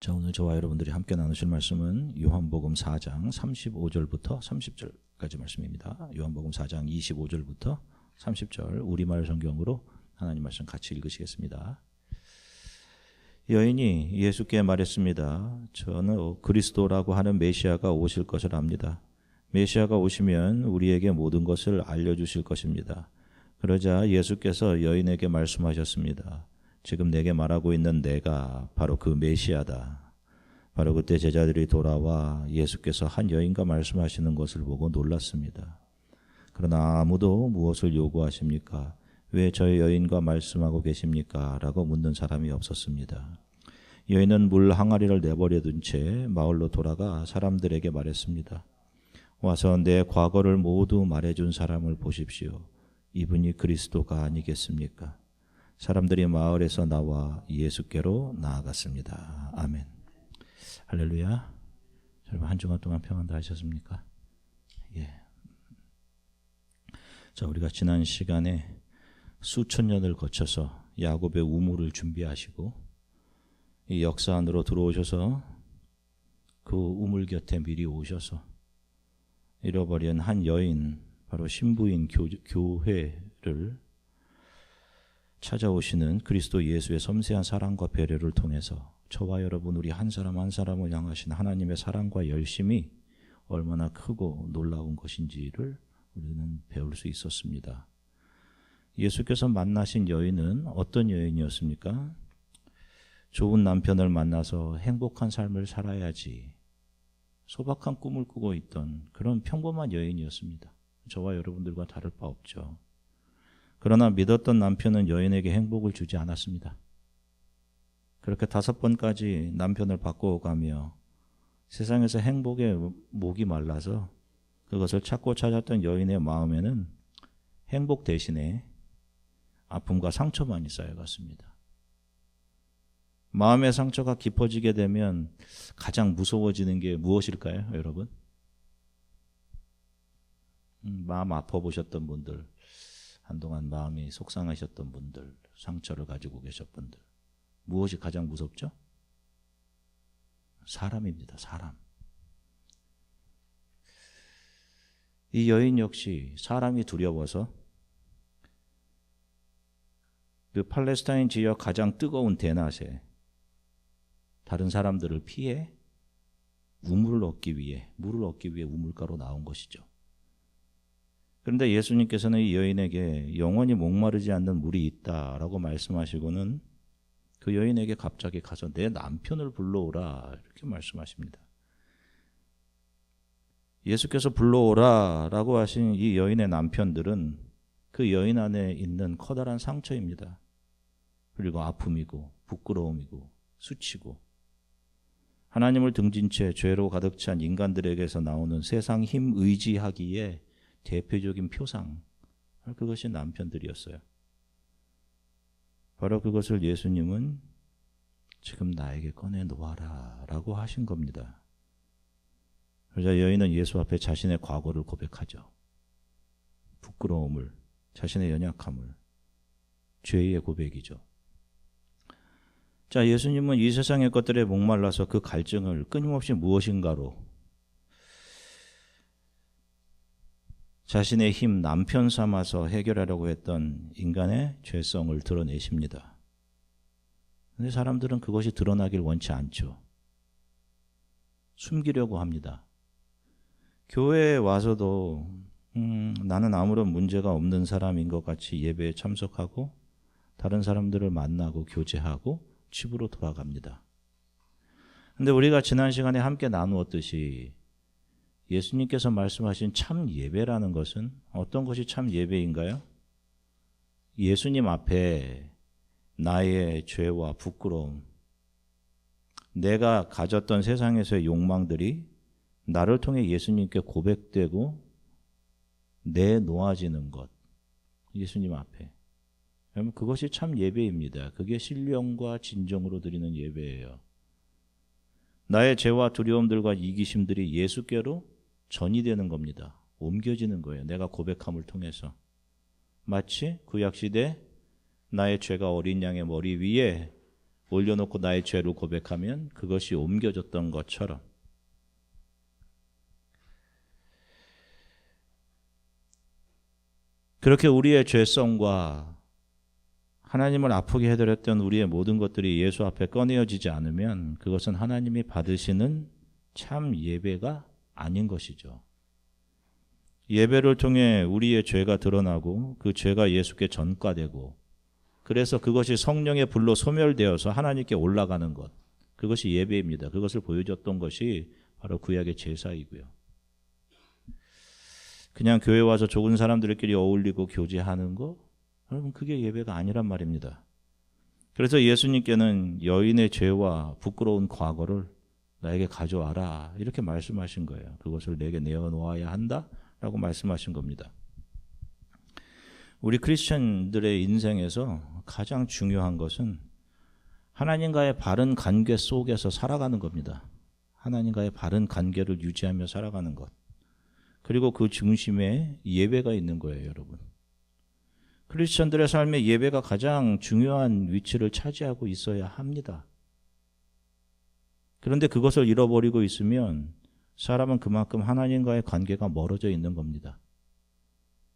자, 오늘 저와 여러분들이 함께 나누실 말씀은 요한복음 4장 35절부터 30절까지 말씀입니다. 요한복음 4장 25절부터 30절 우리말 성경으로 하나님 말씀 같이 읽으시겠습니다. 여인이 예수께 말했습니다. 저는 그리스도라고 하는 메시아가 오실 것을 압니다. 메시아가 오시면 우리에게 모든 것을 알려주실 것입니다. 그러자 예수께서 여인에게 말씀하셨습니다. 지금 내게 말하고 있는 내가 바로 그 메시아다. 바로 그때 제자들이 돌아와 예수께서 한 여인과 말씀하시는 것을 보고 놀랐습니다. 그러나 아무도 무엇을 요구하십니까? 왜 저 여인과 말씀하고 계십니까? 라고 묻는 사람이 없었습니다. 여인은 물 항아리를 내버려둔 채 마을로 돌아가 사람들에게 말했습니다. 와서 내 과거를 모두 말해준 사람을 보십시오. 이분이 그리스도가 아니겠습니까? 사람들이 마을에서 나와 예수께로 나아갔습니다. 아멘. 할렐루야. 여러분 한 주간 동안 평안 다 하셨습니까? 예. 자, 우리가 지난 시간에 수천 년을 거쳐서 야곱의 우물을 준비하시고 이 역사 안으로 들어오셔서 그 우물 곁에 미리 오셔서 잃어버린 한 여인, 바로 신부인 교회를 찾아오시는 그리스도 예수의 섬세한 사랑과 배려를 통해서 저와 여러분 우리 한 사람 한 사람을 향하신 하나님의 사랑과 열심이 얼마나 크고 놀라운 것인지를 우리는 배울 수 있었습니다. 예수께서 만나신 여인은 어떤 여인이었습니까? 좋은 남편을 만나서 행복한 삶을 살아야지 소박한 꿈을 꾸고 있던 그런 평범한 여인이었습니다. 저와 여러분들과 다를 바 없죠. 그러나 믿었던 남편은 여인에게 행복을 주지 않았습니다. 그렇게 5번까지 남편을 바꿔가며 세상에서 행복에 목이 말라서 그것을 찾고 찾았던 여인의 마음에는 행복 대신에 아픔과 상처만이 쌓여갔습니다. 마음의 상처가 깊어지게 되면 가장 무서워지는 게 무엇일까요, 여러분? 마음 아파보셨던 분들, 한동안 마음이 속상하셨던 분들, 상처를 가지고 계셨던 분들, 무엇이 가장 무섭죠? 사람입니다. 사람. 이 여인 역시 사람이 두려워서 그 팔레스타인 지역 가장 뜨거운 대낮에 다른 사람들을 피해 물을 얻기 위해 우물가로 나온 것이죠. 그런데 예수님께서는 이 여인에게 영원히 목마르지 않는 물이 있다라고 말씀하시고는 그 여인에게 갑자기 가서 내 남편을 불러오라 이렇게 말씀하십니다. 예수께서 불러오라라고 하신 이 여인의 남편들은 그 여인 안에 있는 커다란 상처입니다. 그리고 아픔이고 부끄러움이고 수치고 하나님을 등진 채 죄로 가득 찬 인간들에게서 나오는 세상 힘 의지하기에 대표적인 표상, 그것이 남편들이었어요. 바로 그것을 예수님은 지금 나에게 꺼내놓아라 라고 하신 겁니다. 그러자 여인은 예수 앞에 자신의 과거를 고백하죠. 부끄러움을, 자신의 연약함을, 죄의 고백이죠. 자, 예수님은 이 세상의 것들에 목말라서 그 갈증을 끊임없이 무엇인가로 자신의 힘 남편 삼아서 해결하려고 했던 인간의 죄성을 드러내십니다. 그런데 사람들은 그것이 드러나길 원치 않죠. 숨기려고 합니다. 교회에 와서도 나는 아무런 문제가 없는 사람인 것 같이 예배에 참석하고 다른 사람들을 만나고 교제하고 집으로 돌아갑니다. 그런데 우리가 지난 시간에 함께 나누었듯이 예수님께서 말씀하신 참 예배라는 것은 어떤 것이 참 예배인가요? 예수님 앞에 나의 죄와 부끄러움, 내가 가졌던 세상에서의 욕망들이 나를 통해 예수님께 고백되고 내놓아지는 것, 예수님 앞에. 여러분 그것이 참 예배입니다. 그게 신령과 진정으로 드리는 예배예요. 나의 죄와 두려움들과 이기심들이 예수께로 전이되는 겁니다. 옮겨지는 거예요. 내가 고백함을 통해서. 마치 구약시대 나의 죄가 어린 양의 머리 위에 올려놓고 나의 죄를 고백하면 그것이 옮겨졌던 것처럼 그렇게 우리의 죄성과 하나님을 아프게 해드렸던 우리의 모든 것들이 예수 앞에 꺼내어지지 않으면 그것은 하나님이 받으시는 참 예배가 아닌 것이죠. 예배를 통해 우리의 죄가 드러나고 그 죄가 예수께 전가되고 그래서 그것이 성령의 불로 소멸되어서 하나님께 올라가는 것, 그것이 예배입니다. 그것을 보여줬던 것이 바로 구약의 제사이고요. 그냥 교회 와서 좋은 사람들끼리 어울리고 교제하는 거, 여러분 그게 예배가 아니란 말입니다. 그래서 예수님께는 여인의 죄와 부끄러운 과거를 나에게 가져와라 이렇게 말씀하신 거예요. 그것을 내게 내어놓아야 한다라고 말씀하신 겁니다. 우리 크리스천들의 인생에서 가장 중요한 것은 하나님과의 바른 관계 속에서 살아가는 겁니다. 하나님과의 바른 관계를 유지하며 살아가는 것. 그리고 그 중심에 예배가 있는 거예요, 여러분. 크리스천들의 삶에 예배가 가장 중요한 위치를 차지하고 있어야 합니다. 그런데 그것을 잃어버리고 있으면 사람은 그만큼 하나님과의 관계가 멀어져 있는 겁니다.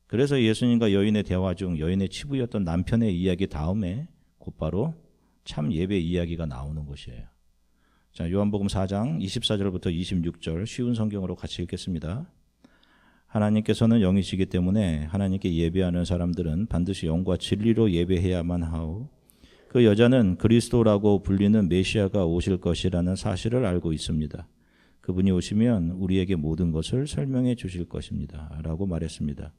그래서 예수님과 여인의 대화 중 여인의 치부였던 남편의 이야기 다음에 곧바로 참 예배 이야기가 나오는 것이에요. 자, 요한복음 4장 24절부터 26절 쉬운 성경으로 같이 읽겠습니다. 하나님께서는 영이시기 때문에 하나님께 예배하는 사람들은 반드시 영과 진리로 예배해야만 하오. 그 여자는 그리스도라고 불리는 메시아가 오실 것이라는 사실을 알고 있습니다. 그분이 오시면 우리에게 모든 것을 설명해 주실 것입니다. 라고 말했습니다.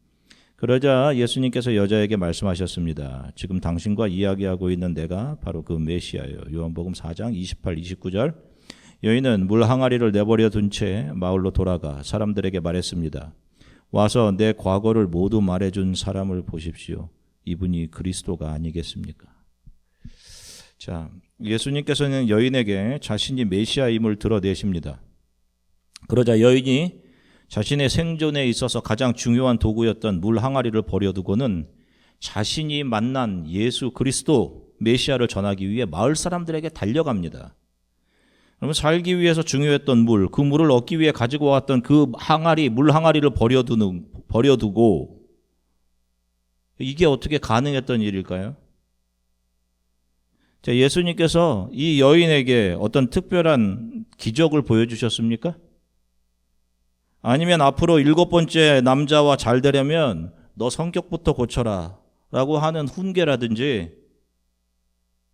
그러자 예수님께서 여자에게 말씀하셨습니다. 지금 당신과 이야기하고 있는 내가 바로 그 메시아예요. 요한복음 4장 28, 29절. 여인은 물 항아리를 내버려 둔 채 마을로 돌아가 사람들에게 말했습니다. 와서 내 과거를 모두 말해준 사람을 보십시오. 이분이 그리스도가 아니겠습니까? 자, 예수님께서는 여인에게 자신이 메시아임을 드러내십니다. 그러자 여인이 자신의 생존에 있어서 가장 중요한 도구였던 물 항아리를 버려두고는 자신이 만난 예수 그리스도 메시아를 전하기 위해 마을 사람들에게 달려갑니다. 그러면 살기 위해서 중요했던 물, 그 물을 얻기 위해 가지고 왔던 그 항아리, 물 항아리를 버려두고 이게 어떻게 가능했던 일일까요? 자, 예수님께서 이 여인에게 어떤 특별한 기적을 보여주셨습니까? 아니면 앞으로 7번째 남자와 잘 되려면 너 성격부터 고쳐라 라고 하는 훈계라든지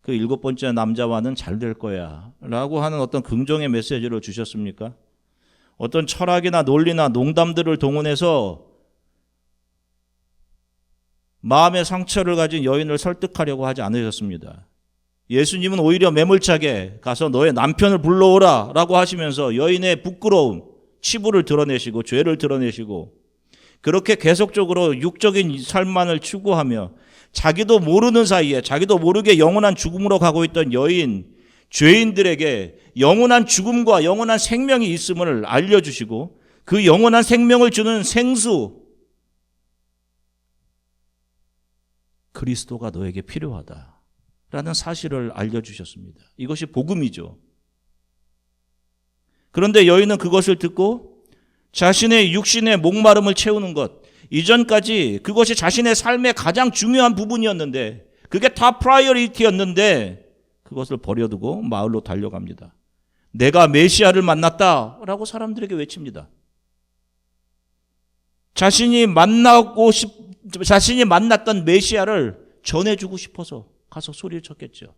그 7번째 남자와는 잘 될 거야 라고 하는 어떤 긍정의 메시지를 주셨습니까? 어떤 철학이나 논리나 농담들을 동원해서 마음의 상처를 가진 여인을 설득하려고 하지 않으셨습니다. 예수님은 오히려 매몰차게 가서 너의 남편을 불러오라 라고 하시면서 여인의 부끄러움, 치부를 드러내시고 죄를 드러내시고 그렇게 계속적으로 육적인 삶만을 추구하며 자기도 모르는 사이에 자기도 모르게 영원한 죽음으로 가고 있던 여인, 죄인들에게 영원한 죽음과 영원한 생명이 있음을 알려주시고 그 영원한 생명을 주는 생수 그리스도가 너에게 필요하다라는 사실을 알려주셨습니다. 이것이 복음이죠. 그런데 여인은 그것을 듣고 자신의 육신의 목마름을 채우는 것, 이전까지 그것이 자신의 삶의 가장 중요한 부분이었는데 그게 탑 프라이어리티였는데 그것을 버려두고 마을로 달려갑니다. 내가 메시아를 만났다라고 사람들에게 외칩니다. 자신이 만났던 메시아를 전해주고 싶어서 가서 소리를 쳤겠죠.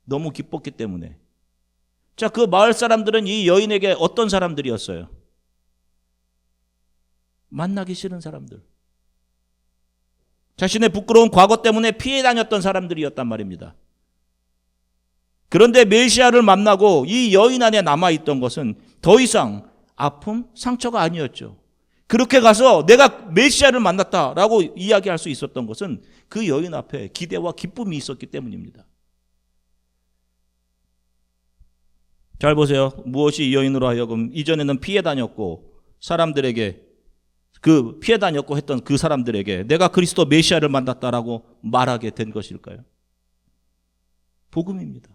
너무 기뻤기 때문에. 자, 그 마을 사람들은 이 여인에게 어떤 사람들이었어요? 만나기 싫은 사람들. 자신의 부끄러운 과거 때문에 피해 다녔던 사람들이었단 말입니다. 그런데 메시아를 만나고 이 여인 안에 남아있던 것은 더 이상 아픔, 상처가 아니었죠. 그렇게 가서 내가 메시아를 만났다라고 이야기할 수 있었던 것은 그 여인 앞에 기대와 기쁨이 있었기 때문입니다. 잘 보세요. 무엇이 이 여인으로 하여금 이전에는 피해 다녔고 사람들에게 그 피해 다녔고 했던 그 사람들에게 내가 그리스도 메시아를 만났다라고 말하게 된 것일까요? 복음입니다.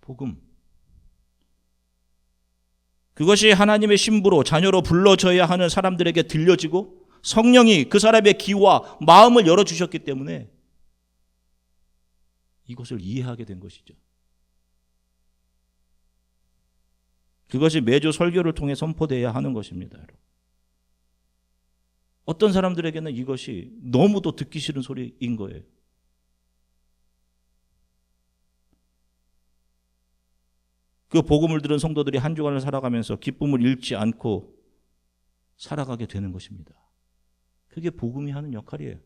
복음. 그것이 하나님의 신부로 자녀로 불러져야 하는 사람들에게 들려지고 성령이 그 사람의 귀와 마음을 열어주셨기 때문에 이것을 이해하게 된 것이죠. 그것이 매주 설교를 통해 선포되어야 하는 것입니다. 여러분. 어떤 사람들에게는 이것이 너무도 듣기 싫은 소리인 거예요. 그 복음을 들은 성도들이 한 주간을 살아가면서 기쁨을 잃지 않고 살아가게 되는 것입니다. 그게 복음이 하는 역할이에요.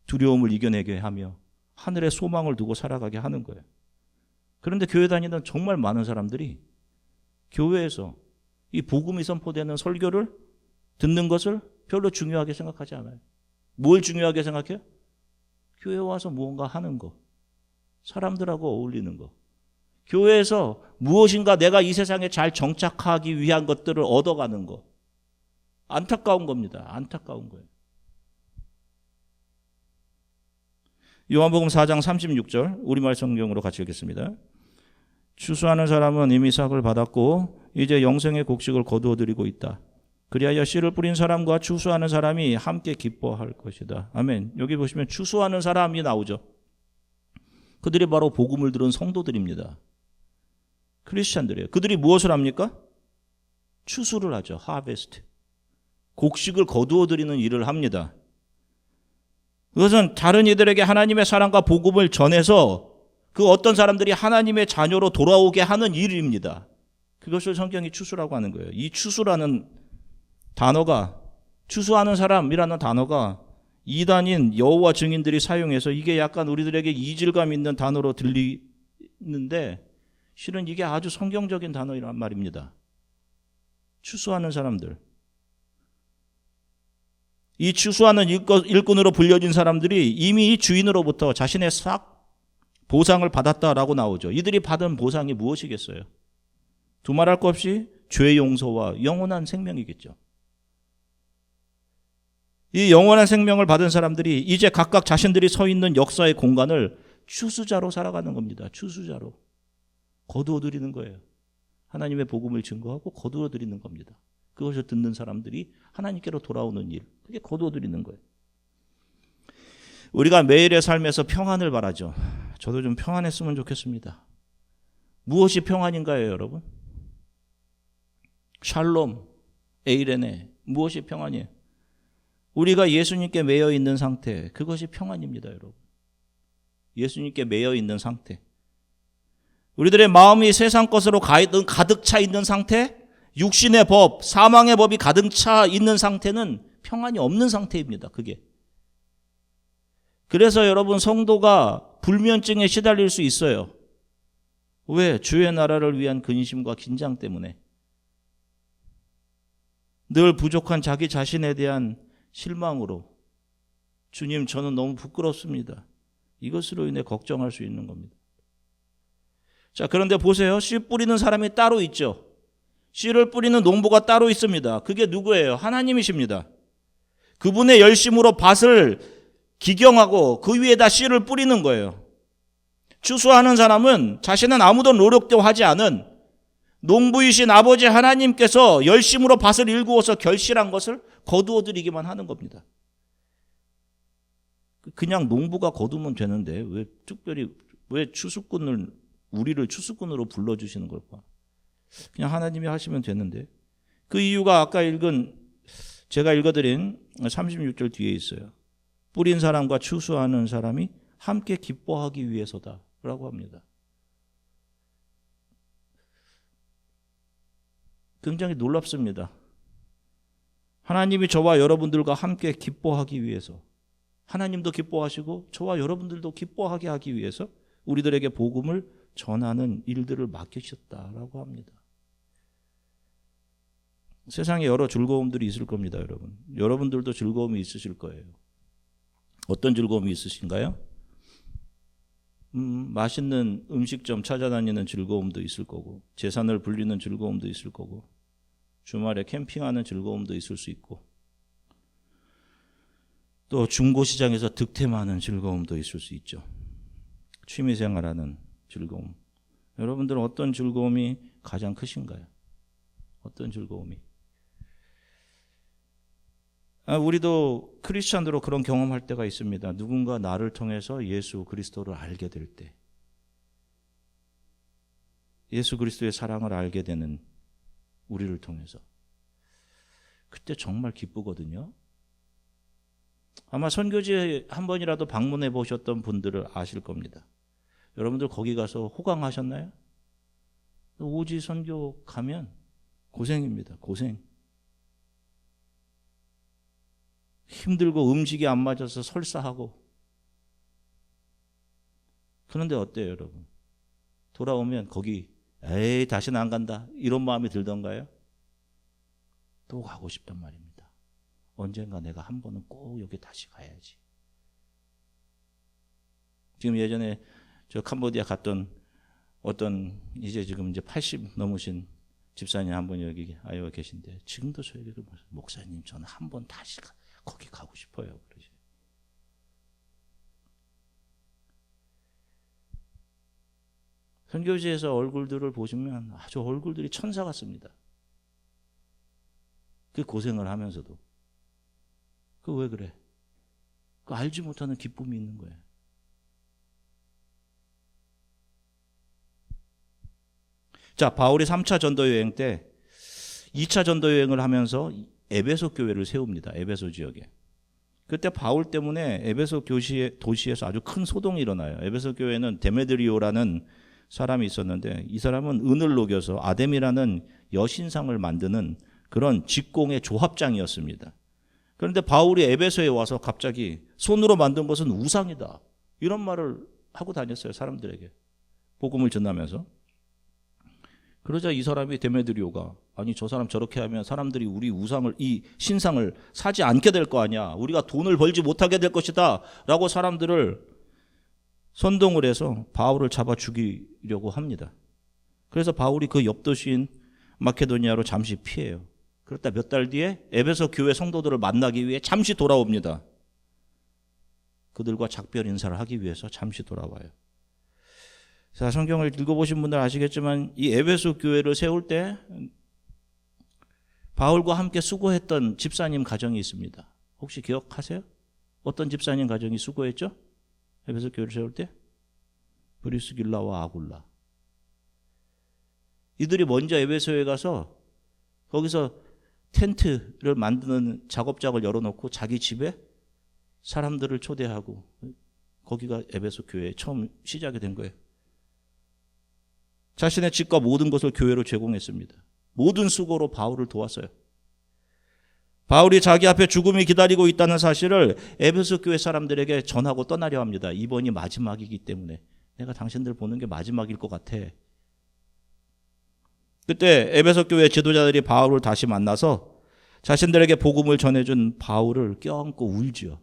두려움을 이겨내게 하며 하늘에 소망을 두고 살아가게 하는 거예요. 그런데 교회 다니는 정말 많은 사람들이 교회에서 이 복음이 선포되는 설교를 듣는 것을 별로 중요하게 생각하지 않아요. 뭘 중요하게 생각해요? 교회에 와서 무언가 하는 거, 사람들하고 어울리는 거, 교회에서 무엇인가 내가 이 세상에 잘 정착하기 위한 것들을 얻어가는 거. 안타까운 겁니다. 안타까운 거예요. 요한복음 4장 36절 우리말 성경으로 같이 읽겠습니다. 추수하는 사람은 이미 삭을 받았고 이제 영생의 곡식을 거두어들이고 있다. 그리하여 씨를 뿌린 사람과 추수하는 사람이 함께 기뻐할 것이다. 아멘. 여기 보시면 추수하는 사람이 나오죠. 그들이 바로 복음을 들은 성도들입니다. 크리스찬들이에요. 그들이 무엇을 합니까? 추수를 하죠. 하베스트. 곡식을 거두어들이는 일을 합니다. 그것은 다른 이들에게 하나님의 사랑과 복음을 전해서 그 어떤 사람들이 하나님의 자녀로 돌아오게 하는 일입니다. 그것을 성경이 추수라고 하는 거예요. 이 추수라는 단어가, 추수하는 사람이라는 단어가 이단인 여호와 증인들이 사용해서 이게 약간 우리들에게 이질감 있는 단어로 들리는데 실은 이게 아주 성경적인 단어란 말입니다. 추수하는 사람들. 이 추수하는 일꾼으로 불려진 사람들이 이미 이 주인으로부터 자신의 싹 보상을 받았다라고 나오죠. 이들이 받은 보상이 무엇이겠어요? 두말할 것 없이 죄 용서와 영원한 생명이겠죠. 이 영원한 생명을 받은 사람들이 이제 각각 자신들이 서 있는 역사의 공간을 추수자로 살아가는 겁니다. 추수자로. 거두어들이는 거예요. 하나님의 복음을 증거하고 거두어들이는 겁니다. 그것을 듣는 사람들이 하나님께로 돌아오는 일. 그게 거두어들이는 거예요. 우리가 매일의 삶에서 평안을 바라죠. 저도 좀 평안했으면 좋겠습니다. 무엇이 평안인가요, 여러분? 샬롬, 에이레네. 무엇이 평안이에요? 우리가 예수님께 매여 있는 상태, 그것이 평안입니다, 여러분. 예수님께 매여 있는 상태. 우리들의 마음이 세상 것으로 가득 차 있는 상태, 육신의 법, 사망의 법이 가득 차 있는 상태는 평안이 없는 상태입니다. 그게. 그래서 여러분 성도가 불면증에 시달릴 수 있어요. 왜? 주의 나라를 위한 근심과 긴장 때문에. 늘 부족한 자기 자신에 대한 실망으로 주님 저는 너무 부끄럽습니다. 이것으로 인해 걱정할 수 있는 겁니다. 자, 그런데 보세요. 씨 뿌리는 사람이 따로 있죠. 씨를 뿌리는 농부가 따로 있습니다. 그게 누구예요? 하나님이십니다. 그분의 열심으로 밭을 기경하고 그 위에다 씨를 뿌리는 거예요. 추수하는 사람은 자신은 아무도 노력도 하지 않은 농부이신 아버지 하나님께서 열심으로 밭을 일구어서 결실한 것을 거두어들이기만 하는 겁니다. 그냥 농부가 거두면 되는데 왜 특별히 왜 추수꾼을 우리를 추수꾼으로 불러주시는 걸까? 그냥 하나님이 하시면 되는데 그 이유가 아까 제가 읽어드린 36절 뒤에 있어요. 뿌린 사람과 추수하는 사람이 함께 기뻐하기 위해서다라고 합니다. 굉장히 놀랍습니다. 하나님이 저와 여러분들과 함께 기뻐하기 위해서, 하나님도 기뻐하시고 저와 여러분들도 기뻐하게 하기 위해서 우리들에게 복음을 전하는 일들을 맡기셨다라고 합니다. 세상에 여러 즐거움들이 있을 겁니다, 여러분. 여러분들도 즐거움이 있으실 거예요. 어떤 즐거움이 있으신가요? 맛있는 음식점 찾아다니는 즐거움도 있을 거고, 재산을 불리는 즐거움도 있을 거고, 주말에 캠핑하는 즐거움도 있을 수 있고, 또 중고시장에서 득템하는 즐거움도 있을 수 있죠. 취미생활하는 즐거움. 여러분들은 어떤 즐거움이 가장 크신가요? 어떤 즐거움이? 우리도 크리스찬으로 그런 경험할 때가 있습니다. 누군가 나를 통해서 예수 그리스도를 알게 될 때, 예수 그리스도의 사랑을 알게 되는 우리를 통해서, 그때 정말 기쁘거든요. 아마 선교지에 한 번이라도 방문해 보셨던 분들을 아실 겁니다. 여러분들 거기 가서 호강하셨나요? 오지 선교 가면 고생입니다. 고생. 힘들고 음식이 안 맞아서 설사하고. 그런데 어때요, 여러분? 돌아오면 거기 에이 다시는 안 간다 이런 마음이 들던가요? 또 가고 싶단 말입니다. 언젠가 내가 한 번은 꼭 여기 다시 가야지. 지금 예전에 저 캄보디아 갔던 어떤 이제 지금 이제 80 넘으신 집사님 한 분이 여기 아이와 계신데 지금도 저에게 목사님 저는 한 번 다시 거기 가고 싶어요. 그러죠. 선교지에서 얼굴들을 보시면 아주 얼굴들이 천사 같습니다. 그 고생을 하면서도. 그 왜 그래? 그 알지 못하는 기쁨이 있는 거예요. 자, 바울이 3차 전도 여행 때 2차 전도 여행을 하면서 에베소 교회를 세웁니다. 에베소 지역에. 그때 바울 때문에 에베소 도시에서 아주 큰 소동이 일어나요. 에베소 교회는 데메드리오라는 사람이 있었는데 이 사람은 은을 녹여서 아뎀이라는 여신상을 만드는 그런 직공의 조합장이었습니다. 그런데 바울이 에베소에 와서 갑자기 손으로 만든 것은 우상이다. 이런 말을 하고 다녔어요. 사람들에게. 복음을 전하면서. 그러자 이 사람이 데메드리오가 아니 저 사람 저렇게 하면 사람들이 우리 우상을 이 신상을 사지 않게 될 거 아니야. 우리가 돈을 벌지 못하게 될 것이다. 라고 사람들을 선동을 해서 바울을 잡아 죽이려고 합니다. 그래서 바울이 그 옆도시인 마케도니아로 잠시 피해요. 그러다 몇 달 뒤에 에베소 교회 성도들을 만나기 위해 잠시 돌아옵니다. 그들과 작별 인사를 하기 위해서 잠시 돌아와요. 자, 성경을 읽어보신 분들 아시겠지만 이 에베소 교회를 세울 때 바울과 함께 수고했던 집사님 가정이 있습니다. 혹시 기억하세요? 어떤 집사님 가정이 수고했죠? 에베소 교회를 세울 때? 브리스길라와 아굴라. 이들이 먼저 에베소에 가서 거기서 텐트를 만드는 작업장을 열어놓고 자기 집에 사람들을 초대하고 거기가 에베소 교회에 처음 시작이 된 거예요. 자신의 집과 모든 것을 교회로 제공했습니다. 모든 수고로 바울을 도왔어요. 바울이 자기 앞에 죽음이 기다리고 있다는 사실을 에베소 교회 사람들에게 전하고 떠나려 합니다. 이번이 마지막이기 때문에 내가 당신들 보는 게 마지막일 것 같아. 그때 에베소 교회 지도자들이 바울을 다시 만나서 자신들에게 복음을 전해준 바울을 껴안고 울지요.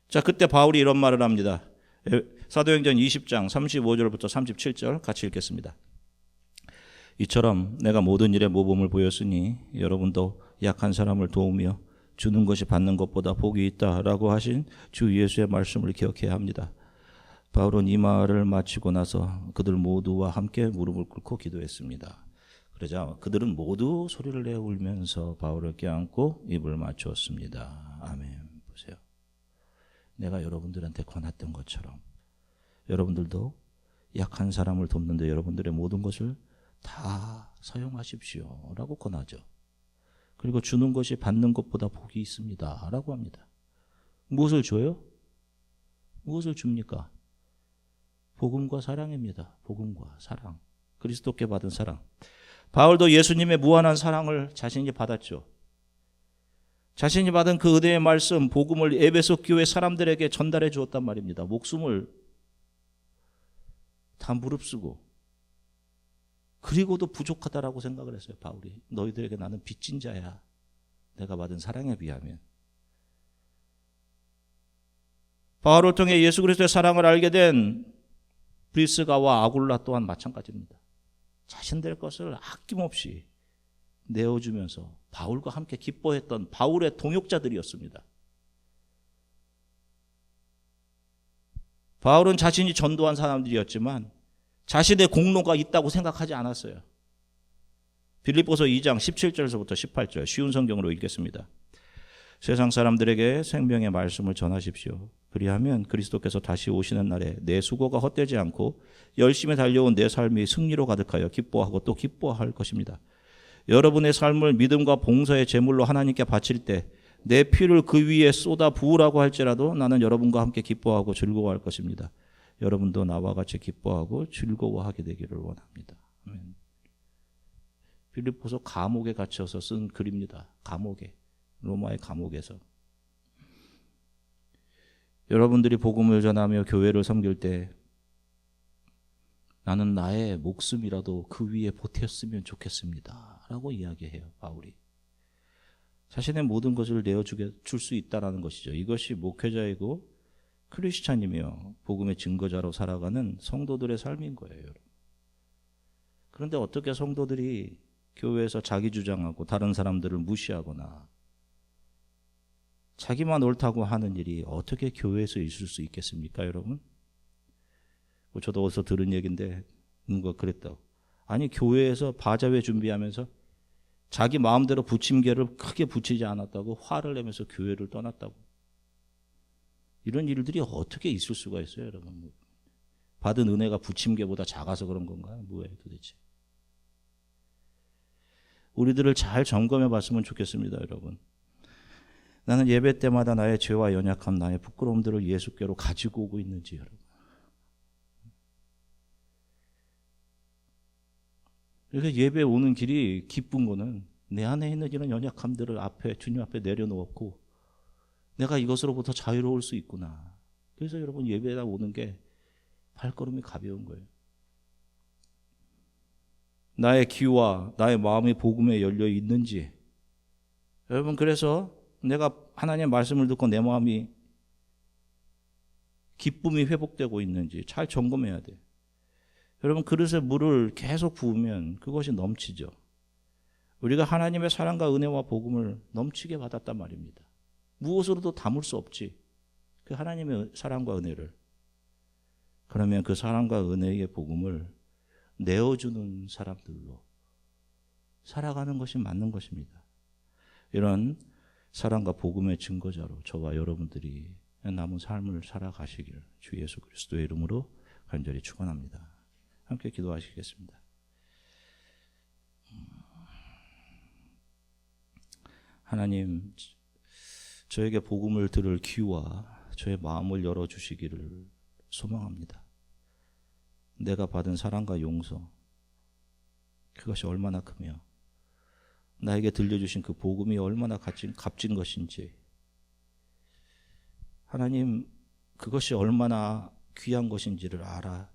자, 그때 바울이 이런 말을 합니다. 사도행전 20장 35절부터 37절 같이 읽겠습니다. 이처럼 내가 모든 일에 모범을 보였으니 여러분도 약한 사람을 도우며 주는 것이 받는 것보다 복이 있다라고 하신 주 예수의 말씀을 기억해야 합니다. 바울은 이 말을 마치고 나서 그들 모두와 함께 무릎을 꿇고 기도했습니다. 그러자 그들은 모두 소리를 내어 울면서 바울을 껴안고 입을 맞추었습니다. 아멘. 보세요. 내가 여러분들한테 권했던 것처럼 여러분들도 약한 사람을 돕는데 여러분들의 모든 것을 다 사용하십시오 라고 권하죠. 그리고 주는 것이 받는 것보다 복이 있습니다 라고 합니다. 무엇을 줘요? 무엇을 줍니까? 복음과 사랑입니다. 복음과 사랑. 그리스도께 받은 사랑. 바울도 예수님의 무한한 사랑을 자신이 받았죠. 자신이 받은 그 은혜의 말씀, 복음을 에베소 교회 사람들에게 전달해 주었단 말입니다. 목숨을 다 무릅쓰고. 그리고도 부족하다라고 생각을 했어요. 바울이. 너희들에게 나는 빚진 자야. 내가 받은 사랑에 비하면. 바울을 통해 예수 그리스도의 사랑을 알게 된 브리스가와 아굴라 또한 마찬가지입니다. 자신들 것을 아낌없이 내어주면서 바울과 함께 기뻐했던 바울의 동역자들이었습니다. 바울은 자신이 전도한 사람들이었지만 자신의 공로가 있다고 생각하지 않았어요. 빌립보서 2장 17절에서부터 18절 쉬운 성경으로 읽겠습니다. 세상 사람들에게 생명의 말씀을 전하십시오. 그리하면 그리스도께서 다시 오시는 날에 내 수고가 헛되지 않고 열심히 달려온 내 삶이 승리로 가득하여 기뻐하고 또 기뻐할 것입니다. 여러분의 삶을 믿음과 봉사의 제물로 하나님께 바칠 때 내 피를 그 위에 쏟아 부으라고 할지라도 나는 여러분과 함께 기뻐하고 즐거워할 것입니다. 여러분도 나와 같이 기뻐하고 즐거워하게 되기를 원합니다. 아멘. 빌립보서 감옥에 갇혀서 쓴 글입니다. 감옥에, 로마의 감옥에서. 여러분들이 복음을 전하며 교회를 섬길 때 나는 나의 목숨이라도 그 위에 보탰으면 좋겠습니다 라고 이야기해요. 바울이 자신의 모든 것을 내어줄 수 있다는 것이죠. 이것이 목회자이고 크리스찬이며 복음의 증거자로 살아가는 성도들의 삶인 거예요. 여러분. 그런데 어떻게 성도들이 교회에서 자기 주장하고 다른 사람들을 무시하거나 자기만 옳다고 하는 일이 어떻게 교회에서 있을 수 있겠습니까, 여러분? 저도 어디서 들은 얘기인데 누가 그랬다고. 아니, 교회에서 바자회 준비하면서 자기 마음대로 부침개를 크게 붙이지 않았다고 화를 내면서 교회를 떠났다고. 이런 일들이 어떻게 있을 수가 있어요, 여러분? 받은 은혜가 부침개보다 작아서 그런 건가요? 뭐예요, 도대체? 우리들을 잘 점검해 봤으면 좋겠습니다, 여러분. 나는 예배 때마다 나의 죄와 연약함, 나의 부끄러움들을 예수께로 가지고 오고 있는지, 여러분. 그래서 예배 오는 길이 기쁜 거는 내 안에 있는 이런 연약함들을 주님 앞에 내려놓았고 내가 이것으로부터 자유로울 수 있구나. 그래서 여러분 예배에 오는 게 발걸음이 가벼운 거예요. 나의 귀와 나의 마음이 복음에 열려 있는지. 여러분, 그래서 내가 하나님의 말씀을 듣고 내 마음이 기쁨이 회복되고 있는지 잘 점검해야 돼. 여러분, 그릇에 물을 계속 부으면 그것이 넘치죠. 우리가 하나님의 사랑과 은혜와 복음을 넘치게 받았단 말입니다. 무엇으로도 담을 수 없지. 그 하나님의 사랑과 은혜를. 그러면 그 사랑과 은혜의 복음을 내어주는 사람들로 살아가는 것이 맞는 것입니다. 이런 사랑과 복음의 증거자로 저와 여러분들이 남은 삶을 살아가시길 주 예수 그리스도의 이름으로 간절히 축원합니다. 함께 기도하시겠습니다. 하나님, 저에게 복음을 들을 귀와 저의 마음을 열어주시기를 소망합니다. 내가 받은 사랑과 용서, 그것이 얼마나 크며 나에게 들려주신 그 복음이 얼마나 값진 것인지, 하나님, 그것이 얼마나 귀한 것인지를 알아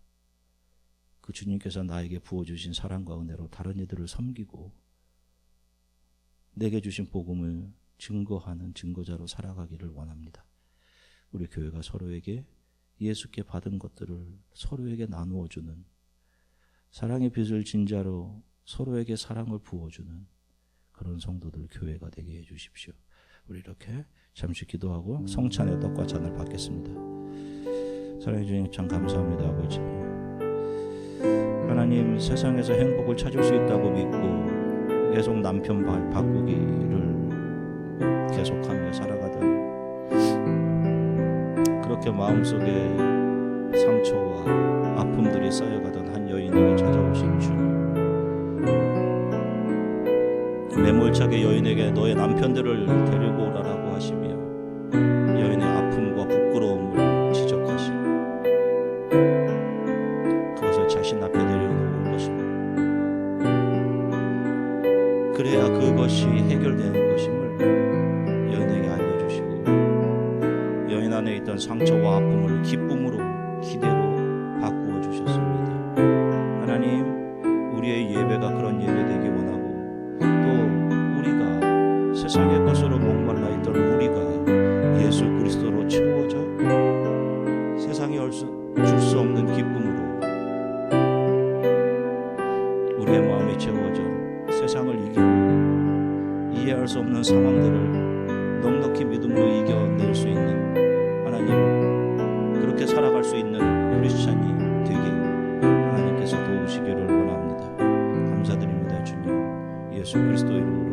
그 주님께서 나에게 부어주신 사랑과 은혜로 다른 이들을 섬기고 내게 주신 복음을 증거하는 증거자로 살아가기를 원합니다. 우리 교회가 서로에게 예수께 받은 것들을 서로에게 나누어주는, 사랑의 빚을 진 자로 서로에게 사랑을 부어주는 그런 성도들 교회가 되게 해주십시오. 우리 이렇게 잠시 기도하고 성찬의 떡과 잔을 받겠습니다. 사랑해 주님 참 감사합니다. 아버지, 하나님, 세상에서 행복을 찾을 수 있다고 믿고 계속 남편 바꾸기를 계속하며 살아가던, 그렇게 마음속에 상처와 아픔들이 쌓여가던 한 여인에게 찾아오신 주님, 매몰차게 여인에게 너의 남편들을 데리고 오라라고 하시며 여인의 아픔과 부끄러움을 지적하시고 그것을 자신 앞에 내려놓은 것입니다. 그래야 그것이 해결되는 것임을 여인에게 알려주시고 여인 안에 있던 상처와 아픔을 기쁨으로, 기대로 바꾸어 주셨습니다. 하나님, 우리의 예배가 그런 예배 되기 원하고, 또 우리가 세상의 것으로 목말라 있던 우리가 예수 그리스도로 채워져 세상이 줄 수 없는 기쁨으로 우리의 마음이 채워져 세상을 이기고 이해할 수 없는 상황들을 넉넉히 믿음으로 이겨낼 수 있는, 하나님, 그렇게 그렇게 살아갈 수 있는 크리스찬이 되게 하나님께서 도우시기를 원합니다. 감사드립니다. 주님 예수 그리스도 이름으로